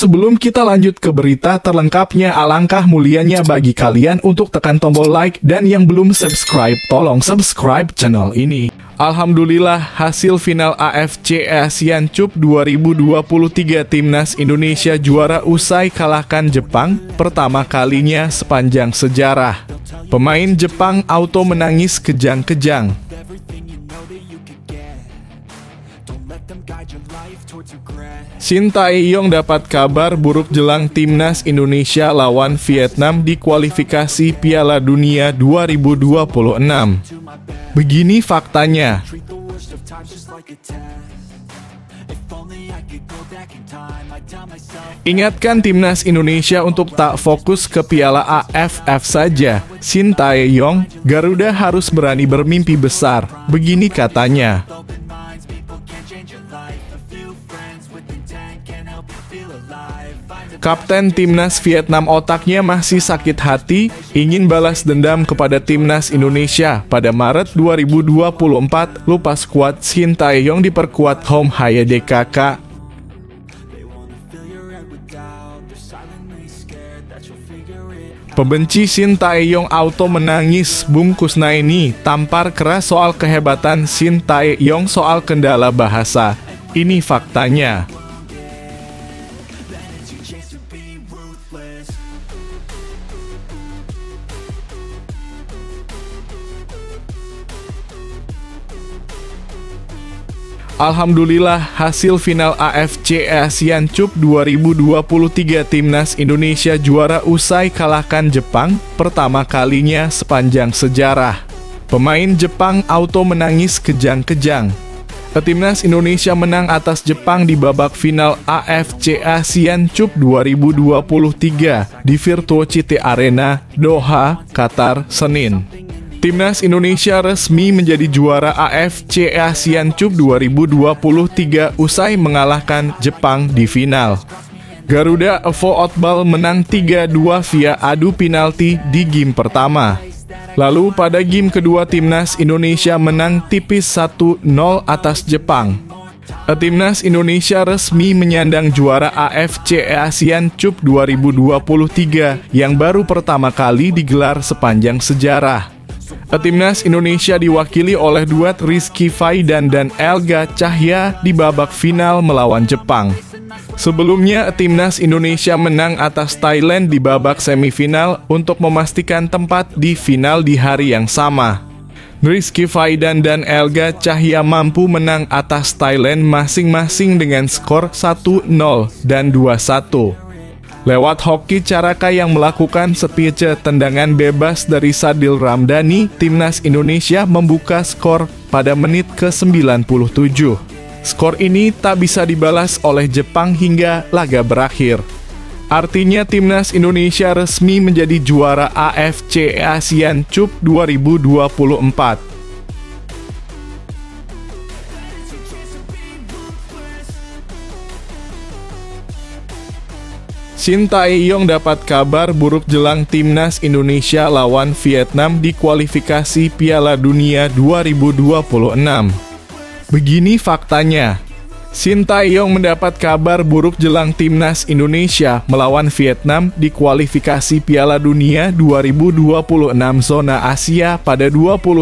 sebelum kita lanjut ke berita terlengkapnya, alangkah mulianya bagi kalian untuk tekan tombol like, dan yang belum subscribe, tolong subscribe channel ini. Alhamdulillah, hasil final AFC Asian Cup 2023 Timnas Indonesia juara usai kalahkan Jepang pertama kalinya sepanjang sejarah. Pemain Jepang auto menangis kejang-kejang. Shin Tae-yong dapat kabar buruk jelang Timnas Indonesia lawan Vietnam di kualifikasi Piala Dunia 2026. Begini faktanya. Ingatkan Timnas Indonesia untuk tak fokus ke Piala AFF saja. Shin Tae-yong, Garuda harus berani bermimpi besar. Begini katanya. Kapten Timnas Vietnam otaknya masih sakit hati, ingin balas dendam kepada Timnas Indonesia. Pada Maret 2024, lupa skuad Shin Tae-yong diperkuat Home HYDKK. Pembenci Shin Tae-yong auto menangis. Bung Kusnaini tampar keras soal kehebatan Shin Tae-yong soal kendala bahasa. Ini faktanya. Alhamdulillah, hasil final AFC Asian Cup 2023 Timnas Indonesia juara usai kalahkan Jepang pertama kalinya sepanjang sejarah. Pemain Jepang auto menangis kejang-kejang. Timnas Indonesia menang atas Jepang di babak final AFC Asian Cup 2023 di Virtual City Arena, Doha, Qatar, Senin. Timnas Indonesia resmi menjadi juara AFC Asian Cup 2023 usai mengalahkan Jepang di final. Garuda Evo Otbal menang 3-2 via adu penalti di game pertama. Lalu pada game kedua Timnas Indonesia menang tipis 1-0 atas Jepang. Timnas Indonesia resmi menyandang juara AFC Asian Cup 2023 yang baru pertama kali digelar sepanjang sejarah. Timnas Indonesia diwakili oleh duet Rizky Faidan dan Elga Cahya di babak final melawan Jepang. Sebelumnya, Timnas Indonesia menang atas Thailand di babak semifinal untuk memastikan tempat di final di hari yang sama. Rizky Faidan dan Elga Cahya mampu menang atas Thailand masing-masing dengan skor 1-0 dan 2-1. Lewat hoki Caraka yang melakukan sepiece tendangan bebas dari Sadil Ramdhani, Timnas Indonesia membuka skor pada menit ke-97. Skor ini tak bisa dibalas oleh Jepang hingga laga berakhir. Artinya Timnas Indonesia resmi menjadi juara AFC Asian Cup 2024. Shin Tae-yong dapat kabar buruk jelang Timnas Indonesia lawan Vietnam di kualifikasi Piala Dunia 2026. Begini faktanya. Shin Tae-yong mendapat kabar buruk jelang Timnas Indonesia melawan Vietnam di kualifikasi Piala Dunia 2026 zona Asia pada 21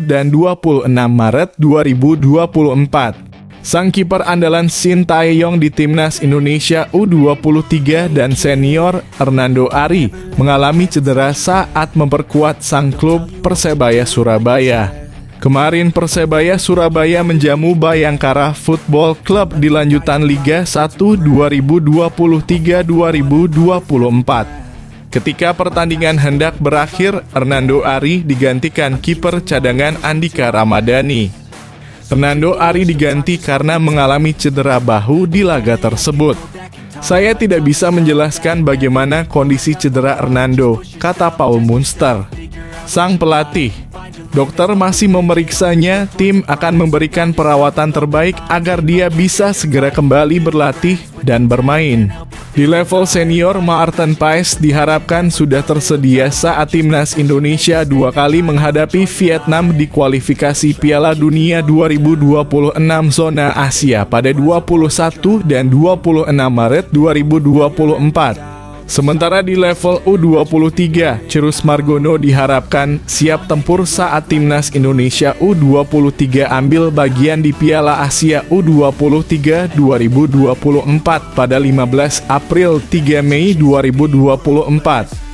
dan 26 Maret 2024. Sang kiper andalan Shin Tae-yong di Timnas Indonesia U23 dan senior Hernando Ari mengalami cedera saat memperkuat sang klub Persebaya Surabaya. Kemarin Persebaya Surabaya menjamu Bayangkara Football Club di lanjutan Liga 1 2023-2024. Ketika pertandingan hendak berakhir, Hernando Ari digantikan kiper cadangan Andika Ramadhani. Hernando Ari diganti karena mengalami cedera bahu di laga tersebut. Saya tidak bisa menjelaskan bagaimana kondisi cedera Hernando, kata Paul Munster, sang pelatih. Dokter masih memeriksanya, tim akan memberikan perawatan terbaik agar dia bisa segera kembali berlatih dan bermain. Di level senior, Maarten Paes diharapkan sudah tersedia saat timnas Indonesia 2 kali menghadapi Vietnam di kualifikasi Piala Dunia 2026 zona Asia pada 21 dan 26 Maret 2024. Sementara di level U23, Cirus Margono diharapkan siap tempur saat timnas Indonesia U23 ambil bagian di Piala Asia U23 2024 pada 15 April 3 Mei 2024.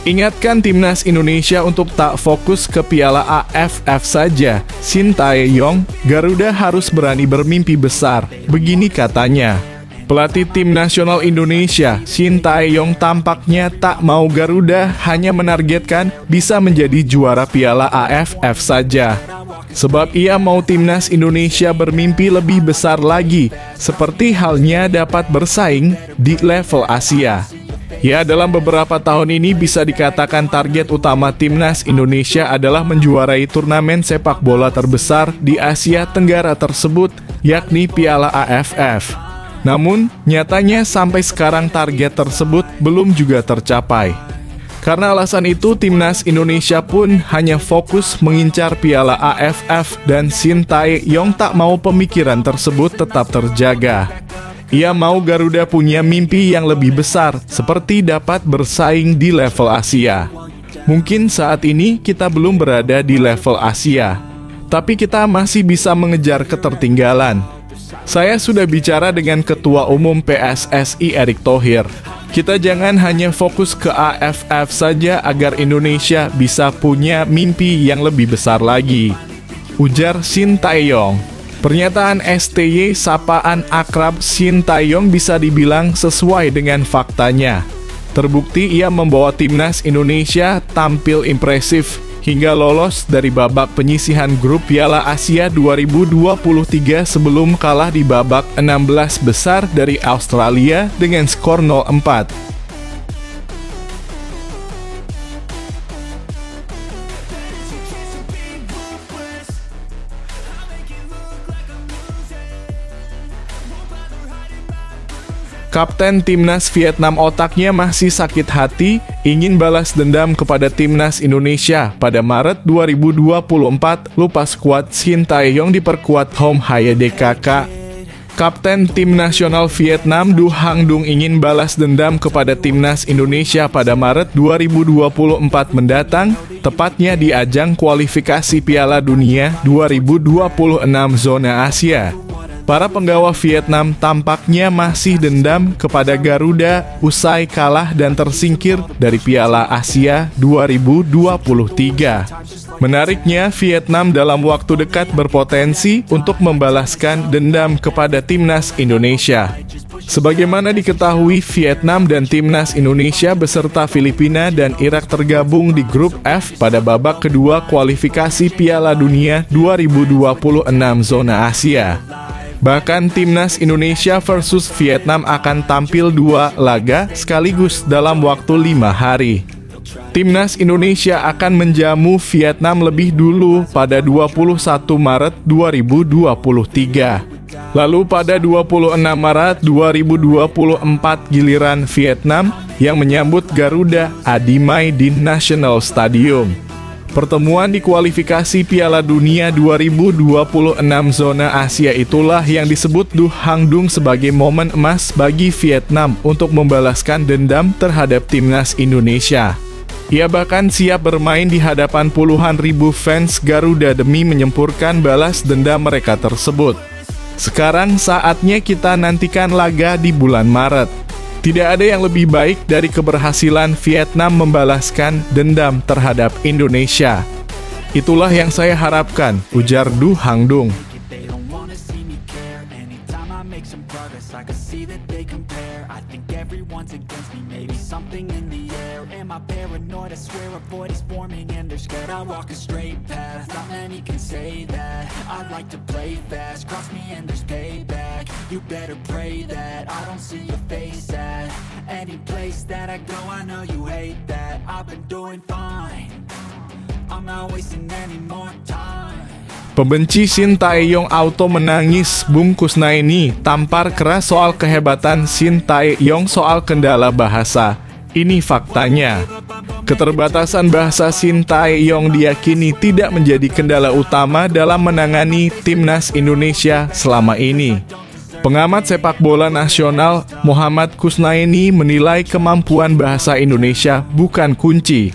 Ingatkan timnas Indonesia untuk tak fokus ke Piala AFF saja. Shin Tae-yong, Garuda harus berani bermimpi besar. Begini katanya. Pelatih tim nasional Indonesia, Shin Tae-yong tampaknya tak mau Garuda hanya menargetkan bisa menjadi juara Piala AFF saja. Sebab ia mau timnas Indonesia bermimpi lebih besar lagi, seperti halnya dapat bersaing di level Asia. Ya, dalam beberapa tahun ini bisa dikatakan target utama timnas Indonesia adalah menjuarai turnamen sepak bola terbesar di Asia Tenggara tersebut, yakni Piala AFF. Namun, nyatanya sampai sekarang target tersebut belum juga tercapai. Karena alasan itu, timnas Indonesia pun hanya fokus mengincar Piala AFF dan Shin Tae-yong tak mau pemikiran tersebut tetap terjaga. Ia mau Garuda punya mimpi yang lebih besar, seperti dapat bersaing di level Asia. Mungkin saat ini kita belum berada di level Asia, tapi kita masih bisa mengejar ketertinggalan. Saya sudah bicara dengan Ketua Umum PSSI Erick Thohir. Kita jangan hanya fokus ke AFF saja agar Indonesia bisa punya mimpi yang lebih besar lagi, ujar Shin Tae-yong. Pernyataan STY sapaan akrab Shin Tae-yong bisa dibilang sesuai dengan faktanya. Terbukti ia membawa timnas Indonesia tampil impresif hingga lolos dari babak penyisihan grup Piala Asia 2023 sebelum kalah di babak 16 besar dari Australia dengan skor 0-4. Kapten timnas Vietnam otaknya masih sakit hati, ingin balas dendam kepada timnas Indonesia. Pada Maret 2024, lupa skuad Shin Tae-yong diperkuat Hom Hae-DKK. Kapten tim nasional Vietnam Du Hang Dung ingin balas dendam kepada timnas Indonesia pada Maret 2024 mendatang, tepatnya di ajang kualifikasi Piala Dunia 2026 zona Asia. Para penggawa Vietnam tampaknya masih dendam kepada Garuda usai kalah dan tersingkir dari Piala Asia 2023. Menariknya, Vietnam dalam waktu dekat berpotensi untuk membalaskan dendam kepada timnas Indonesia. Sebagaimana diketahui, Vietnam dan timnas Indonesia beserta Filipina dan Irak tergabung di grup F pada babak kedua kualifikasi Piala Dunia 2026 zona Asia. Bahkan timnas Indonesia versus Vietnam akan tampil 2 laga sekaligus dalam waktu 5 hari. Timnas Indonesia akan menjamu Vietnam lebih dulu pada 21 Maret 2023. Lalu pada 26 Maret 2024 giliran Vietnam yang menyambut Garuda Adimai di National Stadium. Pertemuan di kualifikasi Piala Dunia 2026 zona Asia itulah yang disebut Du Hang Dung sebagai momen emas bagi Vietnam untuk membalaskan dendam terhadap timnas Indonesia. Ia bahkan siap bermain di hadapan puluhan ribu fans Garuda demi menyempurkan balas dendam mereka tersebut. Sekarang saatnya kita nantikan laga di bulan Maret. Tidak ada yang lebih baik dari keberhasilan Vietnam membalaskan dendam terhadap Indonesia. Itulah yang saya harapkan, ujar Du Hang Dung. heart, I swear a void is forming and they're scared I walk a straight path. Not many can say that. I like to play fast, cross me and there's payback. You better pray that I don't see your face at any place that I go. I know you hate that. I've been doing fine, I'm not wasting any more time. Pembenci Shin Tae-yong auto menangis. Bung Kusnaini tampar keras soal kehebatan Shin Tae-yong soal kendala bahasa. Ini faktanya. Keterbatasan bahasa Shin Tae-yong diyakini tidak menjadi kendala utama dalam menangani timnas Indonesia selama ini. Pengamat sepak bola nasional Muhammad Kusnaini menilai kemampuan bahasa Indonesia bukan kunci.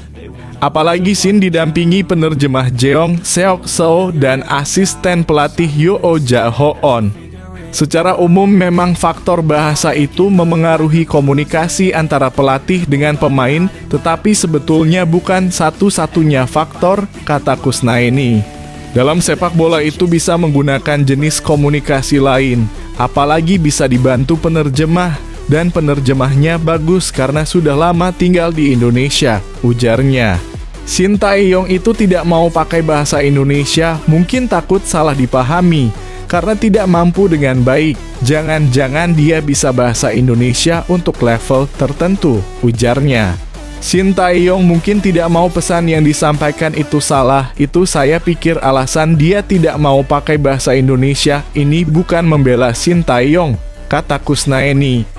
Apalagi Shin didampingi penerjemah Jeong Seok Seo dan asisten pelatih Yoo Ja-hoon. Secara umum memang faktor bahasa itu memengaruhi komunikasi antara pelatih dengan pemain, tetapi sebetulnya bukan satu-satunya faktor, kata Kusnaini. Dalam sepak bola itu bisa menggunakan jenis komunikasi lain, apalagi bisa dibantu penerjemah, dan penerjemahnya bagus karena sudah lama tinggal di Indonesia, ujarnya. Shin Tae-yong itu tidak mau pakai bahasa Indonesia, mungkin takut salah dipahami, karena tidak mampu dengan baik. Jangan-jangan dia bisa bahasa Indonesia untuk level tertentu, ujarnya. Shin Tae-yong mungkin tidak mau pesan yang disampaikan itu salah. Itu saya pikir alasan dia tidak mau pakai bahasa Indonesia. Ini bukan membela Shin Tae-yong, kata Kusnaini.